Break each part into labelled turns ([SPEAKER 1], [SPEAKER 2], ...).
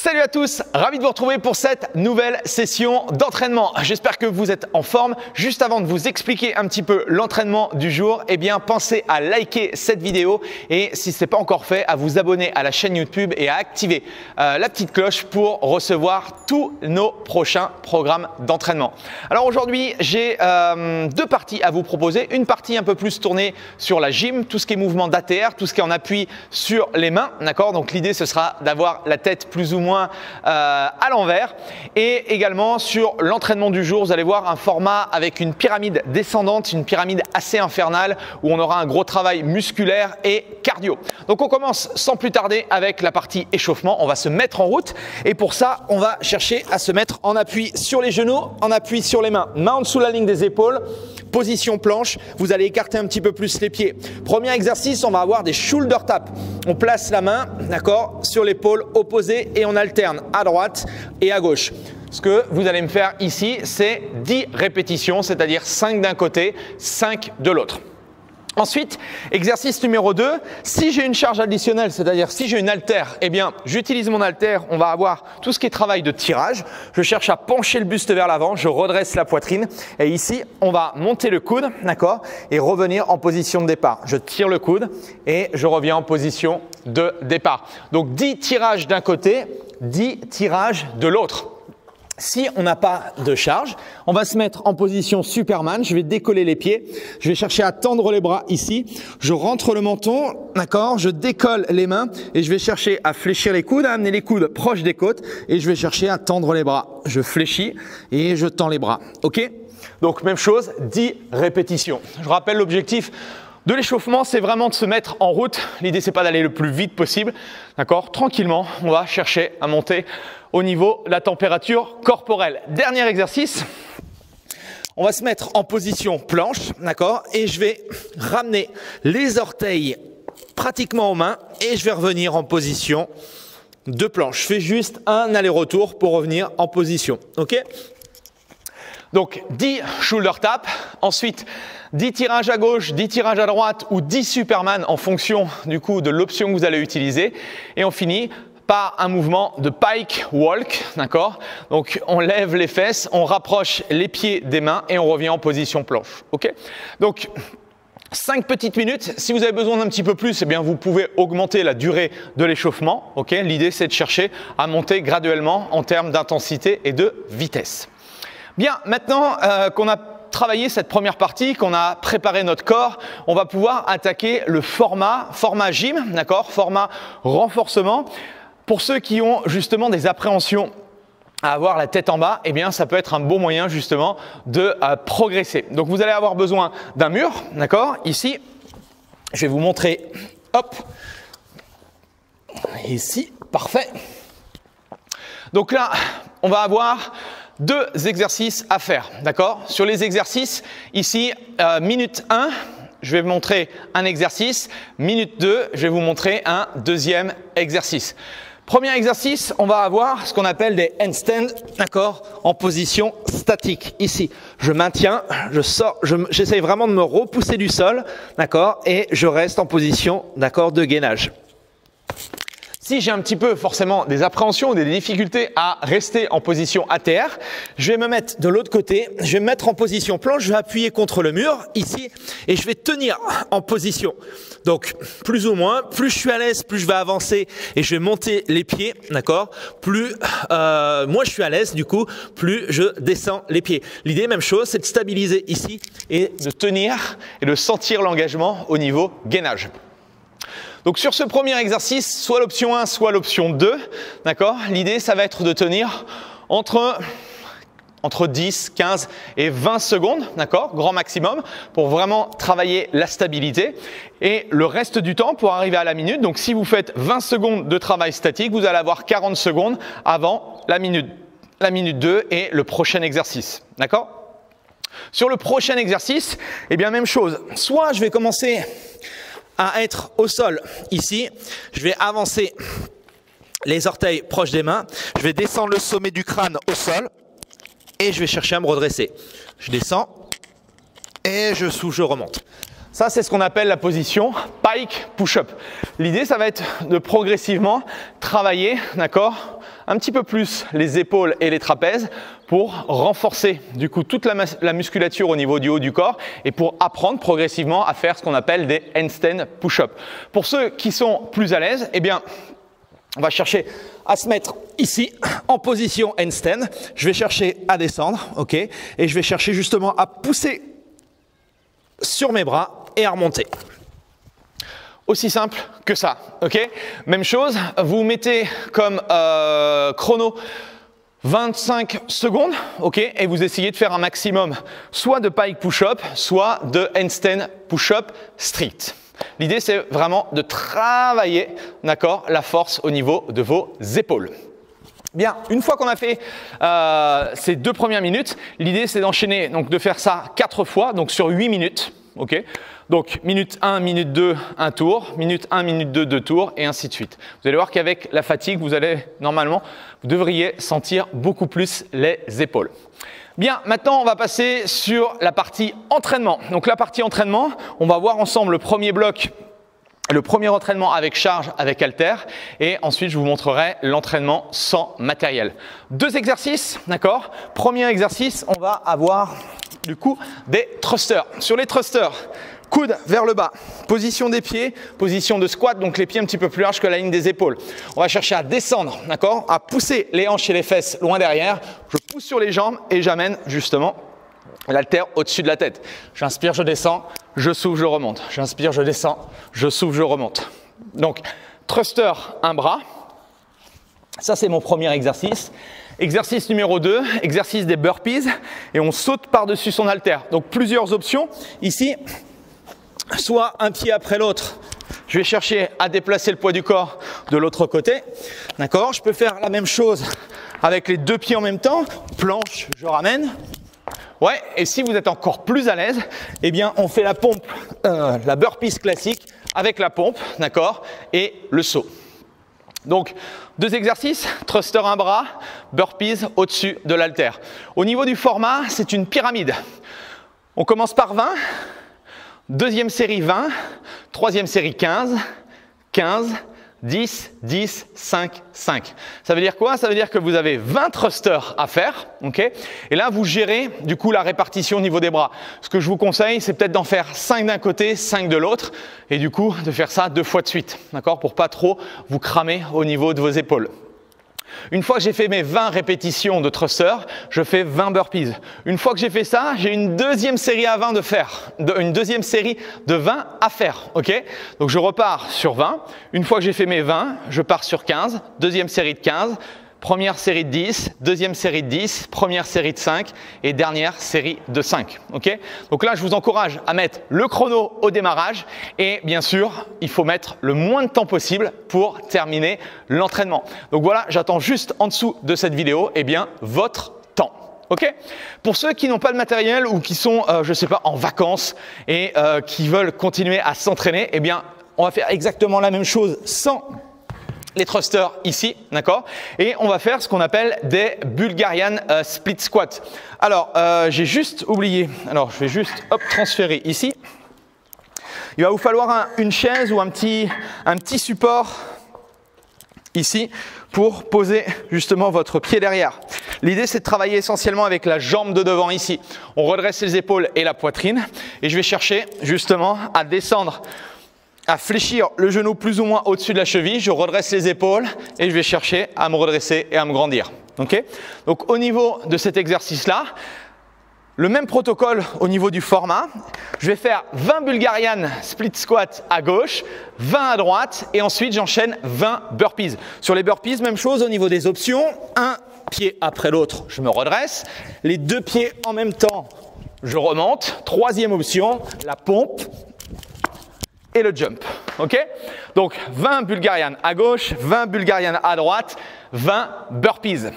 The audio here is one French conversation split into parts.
[SPEAKER 1] Salut à tous, ravi de vous retrouver pour cette nouvelle session d'entraînement. J'espère que vous êtes en forme. Juste avant de vous expliquer un petit peu l'entraînement du jour, eh bien pensez à liker cette vidéo et si ce n'est pas encore fait, à vous abonner à la chaîne YouTube et à activer la petite cloche pour recevoir tous nos prochains programmes d'entraînement. Alors aujourd'hui, j'ai deux parties à vous proposer. Une partie un peu plus tournée sur la gym, tout ce qui est mouvement d'ATR, tout ce qui est en appui sur les mains, d'accord? Donc l'idée ce sera d'avoir la tête plus ou moins à l'envers et également sur l'entraînement du jour, vous allez voir un format avec une pyramide descendante, une pyramide assez infernale où on aura un gros travail musculaire et cardio. Donc on commence sans plus tarder avec la partie échauffement, on va se mettre en route et pour ça on va chercher à se mettre en appui sur les genoux, en appui sur les mains, main en dessous de la ligne des épaules, position planche, vous allez écarter un petit peu plus les pieds. Premier exercice, on va avoir des shoulder taps. On place la main, d'accord, sur l'épaule opposée et on alterne à droite et à gauche. Ce que vous allez me faire ici, c'est 10 répétitions, c'est-à-dire 5 d'un côté, 5 de l'autre. Ensuite, exercice numéro 2, si j'ai une charge additionnelle, c'est-à-dire si j'ai une haltère, eh bien j'utilise mon haltère, on va avoir tout ce qui est travail de tirage. Je cherche à pencher le buste vers l'avant, je redresse la poitrine et ici, on va monter le coude, d'accord, et revenir en position de départ. Je tire le coude et je reviens en position de départ. Donc 10 tirages d'un côté, 10 tirages de l'autre. Si on n'a pas de charge, on va se mettre en position Superman. Je vais décoller les pieds. Je vais chercher à tendre les bras ici. Je rentre le menton, d'accord. Je décolle les mains et je vais chercher à fléchir les coudes, à amener les coudes proches des côtes et je vais chercher à tendre les bras. Je fléchis et je tends les bras. OK? Donc même chose, 10 répétitions. Je rappelle l'objectif de l'échauffement, c'est vraiment de se mettre en route. L'idée, c'est pas d'aller le plus vite possible, d'accord? Tranquillement, on va chercher à monter au niveau de la température corporelle. Dernier exercice, on va se mettre en position planche, d'accord? Et je vais ramener les orteils pratiquement aux mains et je vais revenir en position de planche. Je fais juste un aller-retour pour revenir en position, ok? Donc 10 shoulder taps, ensuite 10 tirages à gauche, 10 tirages à droite ou 10 Superman en fonction du coup de l'option que vous allez utiliser. Et on finit par un mouvement de pike walk, d'accord? Donc on lève les fesses, on rapproche les pieds des mains et on revient en position planche, ok? Donc 5 petites minutes. Si vous avez besoin d'un petit peu plus, eh bien vous pouvez augmenter la durée de l'échauffement, ok? L'idée c'est de chercher à monter graduellement en termes d'intensité et de vitesse. Bien, maintenant qu'on a travaillé cette première partie, qu'on a préparé notre corps, on va pouvoir attaquer le format gym, d'accord, format renforcement. Pour ceux qui ont justement des appréhensions à avoir la tête en bas, eh bien ça peut être un bon moyen justement de progresser. Donc vous allez avoir besoin d'un mur, d'accord, ici. Je vais vous montrer, hop, ici, parfait. Donc là, on va avoir 2 exercices à faire, d'accord? Sur les exercices, ici, minute 1, je vais vous montrer un exercice. Minute 2, je vais vous montrer un deuxième exercice. Premier exercice, on va avoir ce qu'on appelle des handstands, d'accord? En position statique. Ici, je maintiens, je sors, j'essaye vraiment de me repousser du sol, d'accord? Et je reste en position, d'accord, de gainage. Si j'ai un petit peu forcément des appréhensions ou des difficultés à rester en position ATR, je vais me mettre de l'autre côté, je vais me mettre en position planche, je vais appuyer contre le mur ici et je vais tenir en position. Donc plus ou moins, plus je suis à l'aise, plus je vais avancer et je vais monter les pieds, d'accord? Plus moi je suis à l'aise du coup, plus je descends les pieds. L'idée, même chose, c'est de stabiliser ici et de tenir et de sentir l'engagement au niveau gainage. Donc sur ce premier exercice, soit l'option 1, soit l'option 2, d'accord? L'idée, ça va être de tenir entre 10, 15 et 20 secondes, d'accord? Grand maximum, pour vraiment travailler la stabilité. Et le reste du temps, pour arriver à la minute, donc si vous faites 20 secondes de travail statique, vous allez avoir 40 secondes avant la minute 2 et le prochain exercice, d'accord? Sur le prochain exercice, eh bien même chose. Soit je vais commencer à être au sol ici, je vais avancer les orteils proches des mains, je vais descendre le sommet du crâne au sol et je vais chercher à me redresser. Je descends et je remonte. Ça, c'est ce qu'on appelle la position pike push-up. L'idée, ça va être de progressivement travailler, d'accord, un petit peu plus les épaules et les trapèzes pour renforcer du coup toute la musculature au niveau du haut du corps et pour apprendre progressivement à faire ce qu'on appelle des handstand push-up. Pour ceux qui sont plus à l'aise, eh bien, on va chercher à se mettre ici en position handstand. Je vais chercher à descendre, ok, et je vais chercher justement à pousser sur mes bras et à remonter. Aussi simple que ça, ok. Même chose, vous mettez comme chrono 25 secondes, ok, et vous essayez de faire un maximum soit de pike push-up, soit de handstand push-up strict. L'idée, c'est vraiment de travailler, d'accord, la force au niveau de vos épaules. Bien, une fois qu'on a fait ces 2 premières minutes, l'idée, c'est d'enchaîner, donc de faire ça 4 fois, donc sur 8 minutes, ok. Donc, minute 1, minute 2, un tour, minute 1, minute 2, 2 tours, et ainsi de suite. Vous allez voir qu'avec la fatigue, vous devriez sentir beaucoup plus les épaules. Bien, maintenant, on va passer sur la partie entraînement. Donc, la partie entraînement, on va voir ensemble le premier bloc, le premier entraînement avec charge, avec haltère, et ensuite, je vous montrerai l'entraînement sans matériel. 2 exercices, d'accord? Premier exercice, on va avoir du coup des thrusters. Sur les thrusters, coude vers le bas, position des pieds, position de squat, donc les pieds un petit peu plus larges que la ligne des épaules. On va chercher à descendre, d'accord, à pousser les hanches et les fesses loin derrière. Je pousse sur les jambes et j'amène justement l'haltère au-dessus de la tête. J'inspire, je descends, je souffle, je remonte. J'inspire, je descends, je souffle, je remonte. Donc, thruster, un bras. Ça, c'est mon premier exercice. Exercice numéro 2, exercice des burpees. Et on saute par-dessus son haltère. Donc, plusieurs options. Ici, soit un pied après l'autre, je vais chercher à déplacer le poids du corps de l'autre côté. D'accord? Je peux faire la même chose avec les 2 pieds en même temps. Planche, je ramène. Ouais, et si vous êtes encore plus à l'aise, eh bien, on fait la pompe, la burpees classique avec la pompe, d'accord? Et le saut. Donc, 2 exercices, thruster un bras, burpees au-dessus de l'haltère. Au niveau du format, c'est une pyramide. On commence par 20. Deuxième série 20, troisième série 15, 15, 10, 10, 5, 5. Ça veut dire quoi? Ça veut dire que vous avez 20 thrusters à faire, ok? Et là, vous gérez du coup la répartition au niveau des bras. Ce que je vous conseille, c'est peut-être d'en faire 5 d'un côté, 5 de l'autre, et du coup, de faire ça 2 fois de suite, d'accord? Pour pas trop vous cramer au niveau de vos épaules. Une fois que j'ai fait mes 20 répétitions de thruster, je fais 20 burpees. Une fois que j'ai fait ça, j'ai une deuxième série à 20 une deuxième série de 20 à faire, ok? Donc je repars sur 20. Une fois que j'ai fait mes 20, je pars sur 15, deuxième série de 15, première série de 10, deuxième série de 10, première série de 5 et dernière série de 5. Okay? Donc là, je vous encourage à mettre le chrono au démarrage et bien sûr, il faut mettre le moins de temps possible pour terminer l'entraînement. Donc voilà, j'attends juste en dessous de cette vidéo votre temps. Okay? Pour ceux qui n'ont pas de matériel ou qui sont, je sais pas, en vacances et qui veulent continuer à s'entraîner, eh bien, on va faire exactement la même chose sans les thrusters ici, d'accord? Et on va faire ce qu'on appelle des Bulgarian split squat. Alors, j'ai juste oublié. Alors, je vais juste transférer ici. Il va vous falloir une chaise ou un petit support ici pour poser justement votre pied derrière. L'idée, c'est de travailler essentiellement avec la jambe de devant ici. On redresse les épaules et la poitrine. Et je vais chercher justement à descendre, à fléchir le genou plus ou moins au-dessus de la cheville. Je redresse les épaules et je vais chercher à me redresser et à me grandir. Okay? Donc, au niveau de cet exercice-là, le même protocole au niveau du format. Je vais faire 20 Bulgarian split squat à gauche, 20 à droite et ensuite j'enchaîne 20 burpees. Sur les burpees, même chose au niveau des options. Un pied après l'autre, je me redresse. Les 2 pieds en même temps, je remonte. Troisième option, la pompe et le jump. Ok? Donc 20 Bulgarian à gauche, 20 Bulgarian à droite, 20 burpees.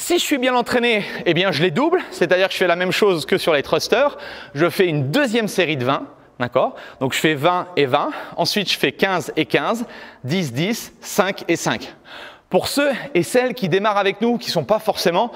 [SPEAKER 1] Si je suis bien entraîné, eh bien je les double, c'est-à-dire que je fais la même chose que sur les thrusters. Je fais une deuxième série de 20, d'accord? Donc je fais 20 et 20. Ensuite, je fais 15 et 15, 10, 10, 5 et 5. Pour ceux et celles qui démarrent avec nous, qui ne sont pas forcément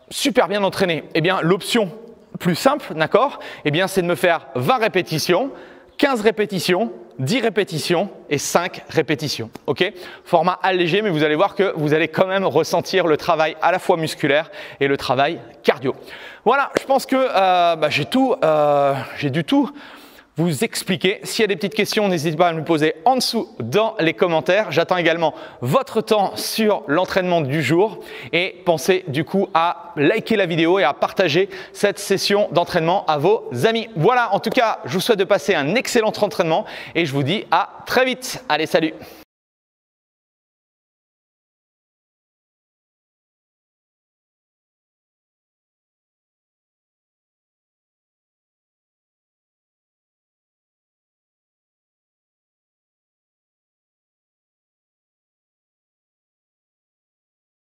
[SPEAKER 1] super bien entraînés, eh bien l'option plus simple, d'accord? Eh bien c'est de me faire 20 répétitions, 15 répétitions, 10 répétitions et 5 répétitions. Ok, format allégé, mais vous allez voir que vous allez quand même ressentir le travail à la fois musculaire et le travail cardio. Voilà, je pense que j'ai du tout vous expliquer. S'il y a des petites questions, n'hésitez pas à me les poser en dessous dans les commentaires. J'attends également votre temps sur l'entraînement du jour et pensez du coup à liker la vidéo et à partager cette session d'entraînement à vos amis. Voilà, en tout cas, je vous souhaite de passer un excellent entraînement et je vous dis à très vite. Allez, salut!